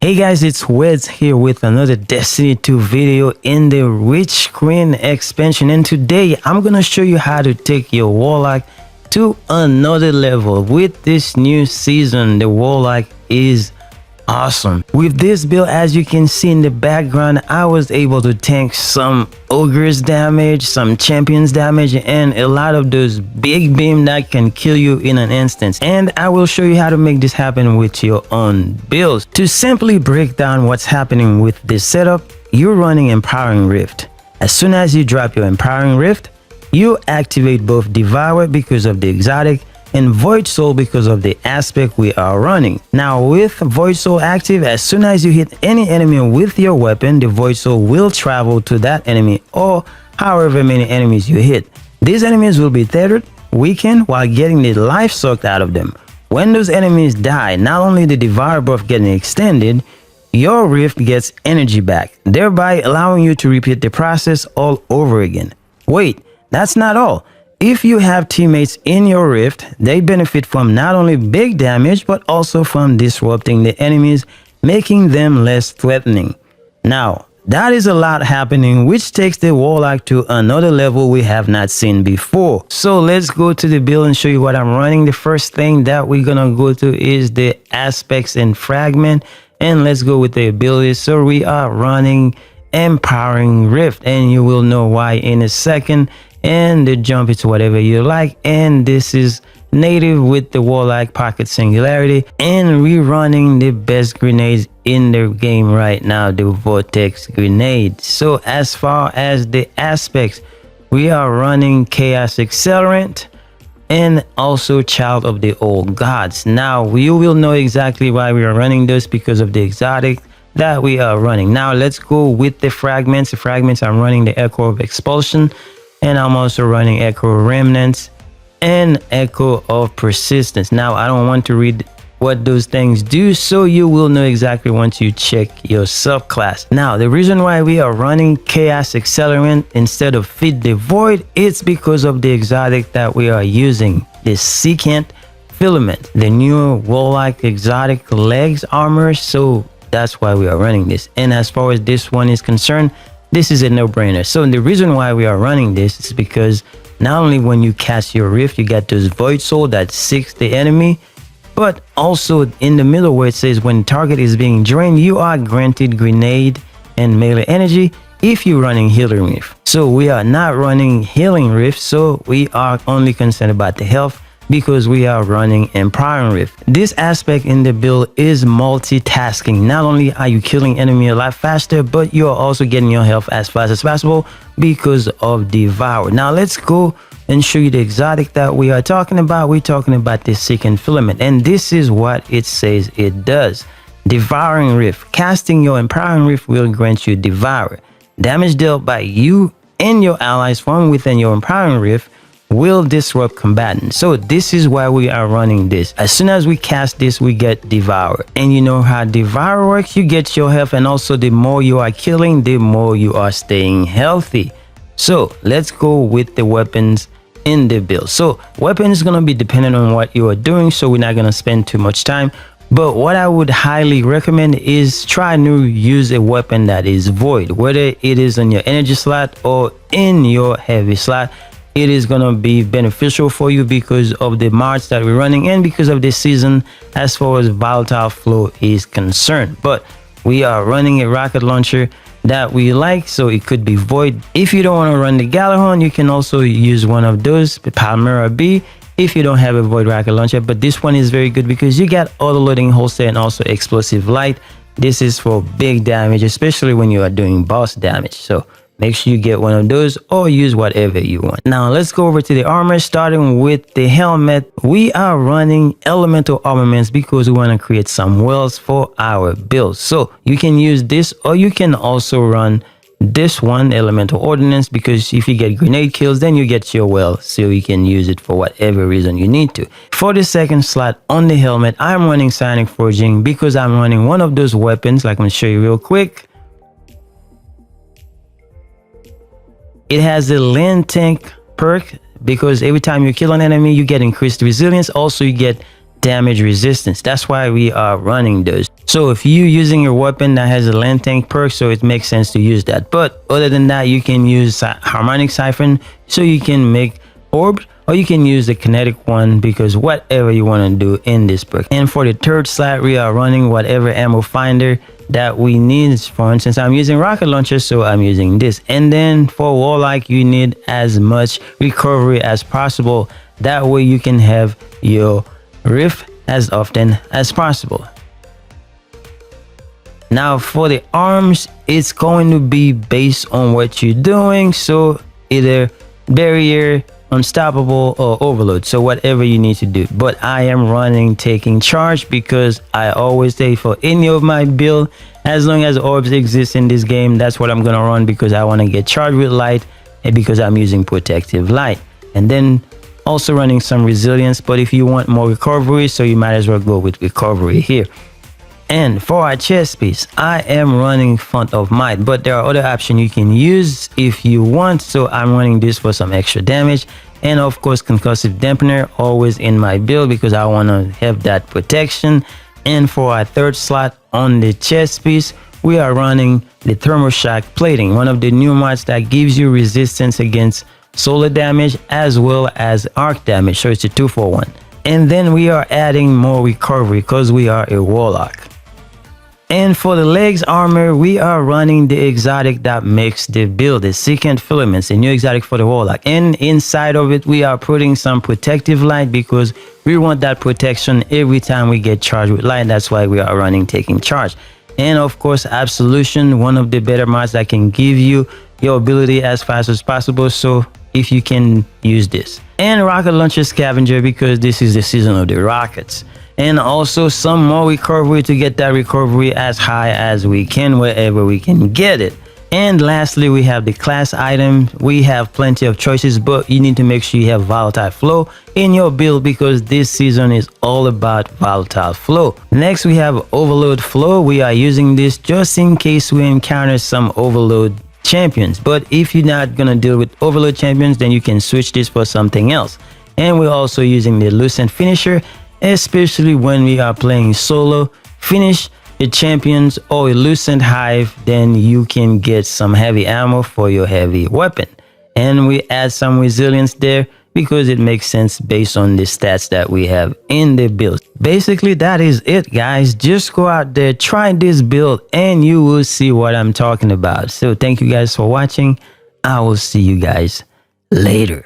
Hey guys, it's Weds here with another Destiny 2 video in the Rich Queen expansion, and today I'm gonna show you how to take your Warlock to another level. With this new season, the Warlock is awesome. With this build, as you can see in the background, I was able to tank some ogres damage, some champions damage, and a lot of those big beam that can kill you in an instant. And I will show you how to make this happen with your own builds. To simply break down what's happening with this setup, you're running Empowering Rift. As soon as you drop your Empowering Rift, you activate both Devour because of the exotic and Void Soul because of the aspect we are running. Now with Void Soul active, as soon as you hit any enemy with your weapon, the Void Soul will travel to that enemy or however many enemies you hit. These enemies will be tethered, weakened, while getting the life sucked out of them. When those enemies die, not only the Devour buff getting extended, your Rift gets energy back, thereby allowing you to repeat the process all over again. Wait, that's not all. If you have teammates in your Rift, they benefit from not only big damage, but also from disrupting the enemies, making them less threatening. Now, that is a lot happening, which takes the Warlock to another level we have not seen before. So let's go to the build and show you what I'm running. The first thing that we're gonna go to is the aspects and fragment, and let's go with the abilities. So we are running Empowering Rift, and you will know why in a second. And the jump is whatever you like, and this is native with the Warlock Pocket Singularity, and we're running the best grenades in the game right now, the Vortex grenade. So as far as the aspects, we are running Chaos Accelerant and also Child of the Old Gods. Now you will know exactly why we are running this because of the exotic that we are running. Now let's go with the fragments. The fragments, I'm running the Echo of Expulsion, and I'm also running Echo Remnants and Echo of Persistence. Now I don't want to read what those things do, so you will know exactly once you check your subclass. Now the reason why we are running Chaos Accelerant instead of Feed the Void, it's because of the exotic that we are using, the Secant Filament, the new Warlock exotic legs armor. So that's why we are running this. And as far as this one is concerned, this is a no-brainer. So the reason why we are running this is because not only when you cast your Rift, you get those Void Soul that seeks the enemy, but also in the middle where it says when target is being drained, you are granted grenade and melee energy if you're running Healing Rift. So we are not running Healing Rift, so we are only concerned about the health because we are running Empowering Rift. This aspect in the build is multitasking. Not only are you killing enemy a lot faster, but you're also getting your health as fast as possible because of Devour. Now let's go and show you the exotic that we are talking about. We're talking about the Secant Filament, and this is what it says it does. Devouring Rift. Casting your Empowering Rift will grant you Devour. Damage dealt by you and your allies from within your Empowering Rift will disrupt combatants. So this is why we are running this. As soon as we cast this, we get Devour, and you know how Devour works. You get your health, and also the more you are killing, the more you are staying healthy. So let's go with the weapons in the build. So weapon is gonna be dependent on what you are doing, so we're not gonna spend too much time. But what I would highly recommend is try to use a weapon that is void, whether it is on your energy slot or in your heavy slot. It is gonna be beneficial for you because of the mods that we're running and because of the season as far as volatile flow is concerned. But we are running a rocket launcher that we like, so it could be void. If you don't want to run the Galahorn, you can also use one of those, the Palmyra B, if you don't have a void rocket launcher. But this one is very good because you got auto loading holster and also explosive light. This is for big damage, especially when you are doing boss damage. So make sure you get one of those or use whatever you want. Now let's go over to the armor, starting with the helmet. We are running elemental armaments because we want to create some wells for our build. So you can use this, or you can also run this one, elemental ordnance, because if you get grenade kills, then you get your well, so you can use it for whatever reason you need to. For the second slot on the helmet, I'm running Psionic Forging because I'm running one of those weapons, like I'm going to show you real quick. It has the land tank perk because every time you kill an enemy, you get increased resilience. Also, you get damage resistance. That's why we are running those. So if you're using your weapon that has a land tank perk, so it makes sense to use that. But other than that, you can use harmonic siphon, so you can make orbs, or you can use the kinetic one, because whatever you want to do in this perk. And for the third slot, we are running whatever ammo finder that we need. For instance, I'm using rocket launcher, so I'm using this. And then for Warlock, you need as much recovery as possible. That way you can have your rift as often as possible. Now for the arms, it's going to be based on what you're doing, so either barrier, unstoppable, or overload, so whatever you need to do. But I am running taking charge, because I always say for any of my build, as long as orbs exist in this game, that's what I'm gonna run, because I want to get charged with light, and because I'm using protective light. And then also running some resilience, but if you want more recovery, so you might as well go with recovery here. And for our chest piece, I am running Font of Might, but there are other options you can use if you want. So I'm running this for some extra damage, and of course concussive dampener always in my build, because I want to have that protection. And for our third slot on the chest piece, we are running the thermoshock plating, one of the new mods that gives you resistance against solar damage as well as arc damage, so it's a 2-for-1. And then we are adding more recovery, because we are a warlock. And for the legs armor, we are running the exotic that makes the build, the Secant Filaments, a new exotic for the warlock. And inside of it, we are putting some protective light, because we want that protection every time we get charged with light. That's why we are running taking charge. And of course, Absolution, one of the better mods that can give you your ability as fast as possible, so if you can use this. And rocket launcher scavenger, because this is the season of the rockets. And also some more recovery to get that recovery as high as we can, wherever we can get it. And lastly, we have the class item. We have plenty of choices, but you need to make sure you have volatile flow in your build, because this season is all about volatile flow. Next, we have overload flow. We are using this just in case we encounter some overload champions, but if you're not gonna deal with overload champions, then you can switch this for something else. And we're also using the Lucent finisher, especially when we are playing solo. Finish the champions or a Lucent hive, then you can get some heavy ammo for your heavy weapon. And we add some resilience there, because it makes sense based on the stats that we have in the build. Basically, that is it, guys. Just go out there, try this build, and you will see what I'm talking about. So thank you guys for watching. I will see you guys later.